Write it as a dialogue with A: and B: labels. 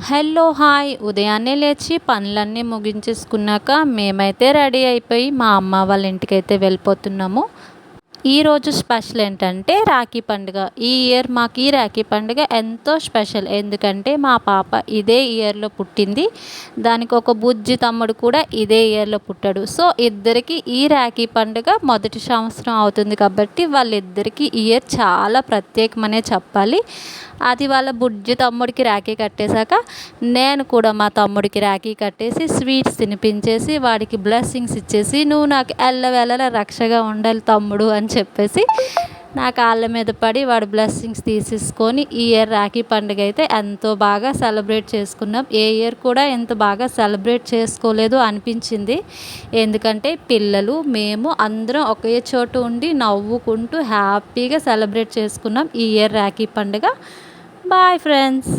A: Hello hi ఉదయాన్నే లేచి పనులన్నీ ముగించేసుకున్నాక మేమైతే రెడీ అయిపోయి మా అమ్మ వాళ్ళ ఇంటికైతే వెళ్ళిపోతున్నాము. ఈరోజు స్పెషల్ ఏంటంటే రాఖీ పండుగ. ఈ ఇయర్ మాకు ఈ రాఖీ పండుగ ఎంతో స్పెషల్. ఎందుకంటే మా పాప ఇదే ఇయర్లో పుట్టింది. దానికి ఒక బుజ్జి తమ్ముడు కూడా ఇదే ఇయర్లో పుట్టాడు. సో ఇద్దరికి ఈ రాఖీ పండుగ మొదటి సంవత్సరం అవుతుంది కాబట్టి వాళ్ళిద్దరికీ ఈ ఇయర్ చాలా ప్రత్యేకమనే చెప్పాలి. అది వాళ్ళ బుజ్జి తమ్ముడికి రాఖీ కట్టేశాక నేను కూడా మా తమ్ముడికి రాఖీ కట్టేసి స్వీట్స్ తినిపించేసి వాడికి బ్లెస్సింగ్స్ ఇచ్చేసి నువ్వు నాకు ఎల్లవేళలా రక్షగా ఉండాలి తమ్ముడు అని చెప్పేసి నా కాళ్ళ మీద పడి వాడు బ్లెస్సింగ్స్ తీసేసుకొని ఈ ఇయర్ రాఖీ పండుగ అయితే ఎంతో బాగా సెలబ్రేట్ చేసుకున్నాం. ఏ ఇయర్ కూడా ఎంత బాగా సెలబ్రేట్ చేసుకోలేదు అనిపించింది. ఎందుకంటే పిల్లలు మేము అందరం ఒకే చోట ఉండి నవ్వుకుంటూ హ్యాపీగా సెలబ్రేట్ చేసుకున్నాం ఈ ఇయర్ రాఖీ పండుగ. Bye friends.